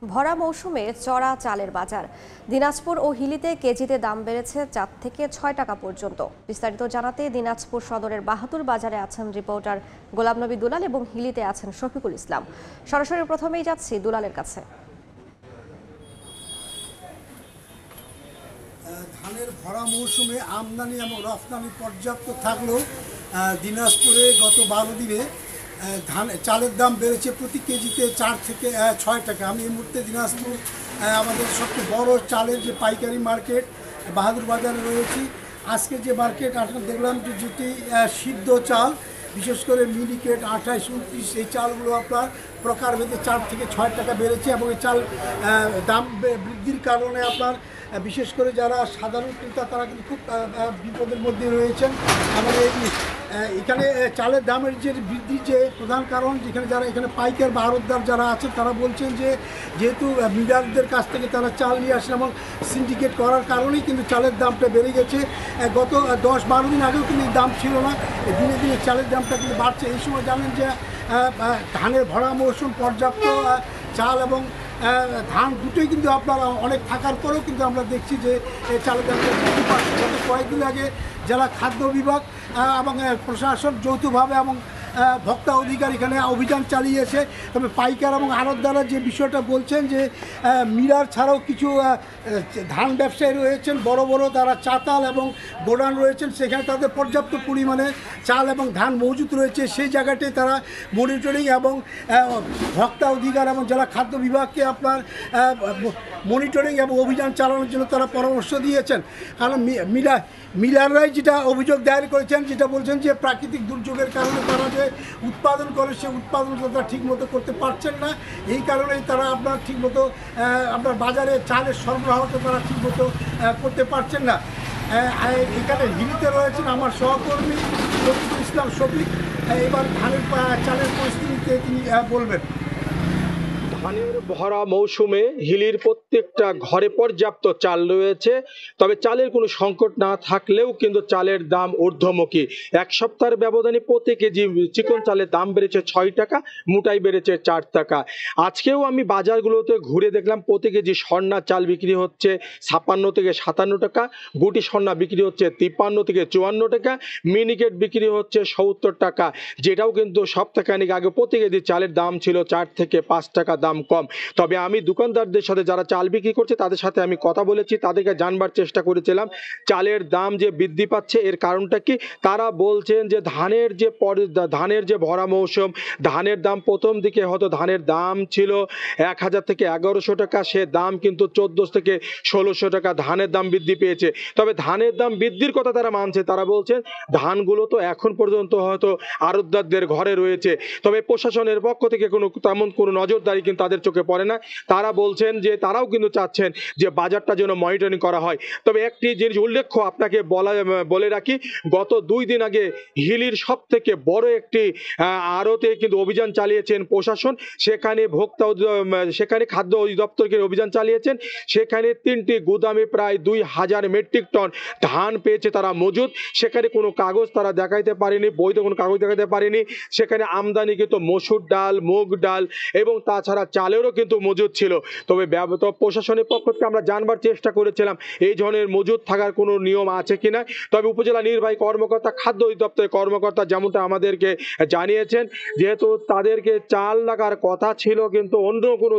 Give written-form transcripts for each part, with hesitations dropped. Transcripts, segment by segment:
ভরা মৌসুমে চড়া চালের বাজার। দিনাজপুর ও হিলিতে কেজিতে দাম বেড়েছে 4 থেকে 6 টাকা পর্যন্ত। বিস্তারিত জানাতে দিনাজপুর সদরের বাহাদুর বাজারে আছেন রিপোর্টার গোলাম নবী দুলাল এবং হিলিতে আছেন শফিকুল ইসলাম। সরাসরি প্রথমেই যাচ্ছি দুলালের কাছে। ধানের ভরা মৌসুমে আমদানি এবং রফতানি পর্যাপ্ত থাকলেও দিনাজপুরে গত 12 দিনে চালের দাম বেড়েছে প্রতি কেজিতে 4 থেকে 6 টাকা। আমি এই মুহূর্তে দিনাজপুর আমাদের সবচেয়ে বড় চালের যে পাইকারি মার্কেট বাহাদুর বাজারে রয়েছি। আজকে যে মার্কেট আসলে দেখলাম যে যেটি সিদ্ধ চাল, বিশেষ করে মিনিকেট 28, 29 এই চালগুলো আপনার প্রকারভেদে 4 থেকে 6 টাকা বেড়েছে এবং এই চাল দাম বৃদ্ধির কারণে আপনার বিশেষ করে যারা সাধারণ ক্রেতা তারা কিন্তু খুব বিপদের মধ্যে রয়েছেন। আমাদের এখানে চালের দামের যে বৃদ্ধির যে প্রধান কারণ, যেখানে যারা এখানে পাইকার বা আড়তদার যারা আছেন তারা বলছেন যে যেহেতু মিলারদের কাছ থেকে তারা চাল নিয়ে আসেন এবং সিন্ডিকেট করার কারণেই কিন্তু চালের দামটা বেড়ে গেছে। গত 10-12 দিন আগেও কিন্তু এই দাম ছিল না, দিনে দিনে চালের দামটা কিন্তু বাড়ছে। এই সময় জানেন যে ধানের ভরা মৌসুম, পর্যাপ্ত চাল এবং ধান দুটোই কিন্তু আপনারা অনেক থাকার পরেও কিন্তু আমরা দেখছি যে চালের দামটা বৃদ্ধি পাচ্ছে। গত কয়েকদিন আগে জেলা খাদ্য বিভাগ এবং প্রশাসন যৌথভাবে এবং ভোক্তা অধিকার এখানে অভিযান চালিয়েছে। তবে পাইকার এবং আড়তদাররা যে বিষয়টা বলছেন যে মিলার ছাড়াও কিছু ধান ব্যবসায়ী রয়েছেন, বড় বড় তারা চাতাল এবং গোডাউন রয়েছেন, সেখানে তাদের পর্যাপ্ত পরিমাণে চাল এবং ধান মজুত রয়েছে। সেই জায়গাটায় তারা মনিটরিং এবং ভোক্তা অধিকার এবং জেলা খাদ্য বিভাগকে আপনার মনিটরিং এবং অভিযান চালানোর জন্য তারা পরামর্শ দিয়েছেন। কারণ মিলাররাই যেটা অভিযোগ দায়ের করেছেন, যেটা বলছেন যে প্রাকৃতিক দুর্যোগের কারণে তারা যে উৎপাদন করে সে উৎপাদন তারা ঠিকমতো করতে পারছেন না। এই কারণেই তারা আপনার ঠিকমতো আপনার বাজারে চালের সরবরাহটা তারা ঠিকমতো করতে পারছেন না। এখানে হিলিতে রয়েছেন আমার সহকর্মী শফিকুল ইসলাম শফিক। এবার ধানের চালের পরিস্থিতিতে তিনি বলবেন। ধানের ভরা মৌসুমে হিলির প্রত্যেকটা ঘরে পর্যাপ্ত চাল রয়েছে, তবে চালের কোনো সংকট না থাকলেও কিন্তু চালের দাম ঊর্ধ্বমুখী। এক সপ্তাহের ব্যবধানে প্রতি কেজি চিকন চালের দাম বেড়েছে 6 টাকা, মোটাই বেড়েছে 4 টাকা। আজকেও আমি বাজারগুলোতে ঘুরে দেখলাম প্রতি কেজি স্বর্ণা চাল বিক্রি হচ্ছে 56 থেকে 57 টাকা, গুটি স্বর্ণা বিক্রি হচ্ছে 53 থেকে 54 টাকা, মিনিকেট বিক্রি হচ্ছে 70 টাকা, যেটাও কিন্তু সপ্তাহখানেক আগে প্রতি কেজি চালের দাম ছিল 4 থেকে 5 টাকা দাম কম। তবে আমি দোকানদারদের সাথে যারা চাল বিক্রি করছে তাদের সাথে আমি কথা বলেছি, তাদেরকে জানবার চেষ্টা করেছিলাম চালের দাম যে বৃদ্ধি পাচ্ছে এর কারণটা কি। তারা বলছেন যে ধানের যে ভরা মৌসুম, ধানের দাম প্রথম দিকে হয়তো ধানের দাম ছিল 1000 থেকে 1100 টাকা, সে দাম কিন্তু 1400 থেকে 1600 টাকা ধানের দাম বৃদ্ধি পেয়েছে। তবে ধানের দাম বৃদ্ধির কথা তারা মানছে, তারা বলছেন ধানগুলো তো এখন পর্যন্ত হয়তো আড়তদারদের ঘরে রয়েছে, তবে প্রশাসনের পক্ষ থেকে তেমন কোনো নজরদারি কিন্তু তাদের চোখে পড়ে না। তারা বলছেন যে তারাও কিন্তু চাচ্ছেন যে বাজারটা যেন মনিটরিং করা হয়। তবে একটি জিনিস উল্লেখ্য আপনাকে বলে রাখি, গত 2 দিন আগে হিলির সব থেকে বড় একটি আড়তে কিন্তু অভিযান চালিয়েছেন প্রশাসন। সেখানে খাদ্য অধিদপ্তরকে অভিযান চালিয়েছেন। সেখানে 3টি গুদামে প্রায় 2000 মেট্রিক টন ধান পেয়েছে তারা মজুদ। সেখানে কোনো কাগজ তারা দেখাইতে পারেনি, বৈধ কোনো কাগজ দেখাতে পারেনি। সেখানে আমদানি কিন্তু মসুর ডাল, মুগ ডাল এবং তাছাড়া চালেরও কিন্তু মজুদ ছিল। তবে প্রশাসনের পক্ষ থেকে আমরা জানবার চেষ্টা করেছিলাম এই ধরনের মজুদ থাকার কোনো নিয়ম আছে কিনা। তবে উপজেলা নির্বাহী কর্মকর্তা, খাদ্য অধিদপ্তরের কর্মকর্তা যেমনটা আমাদেরকে জানিয়েছেন, যেহেতু তাদেরকে চাল লাগার কথা ছিল কিন্তু অন্য কোনো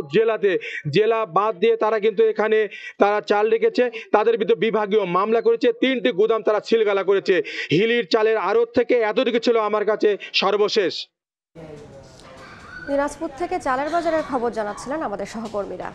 জেলা বাদ দিয়ে তারা কিন্তু এখানে তারা চাল রেখেছে, তাদের বিরুদ্ধে বিভাগীয় মামলা করেছে, 3টি গুদাম তারা সিলগালা করেছে। হিলির চালের আড়ত থেকে এতটুকু ছিল আমার কাছে সর্বশেষ। দিনাজপুর থেকে চালের বাজারের খবর জানাচ্ছিলেন আমাদের সহকর্মীরা।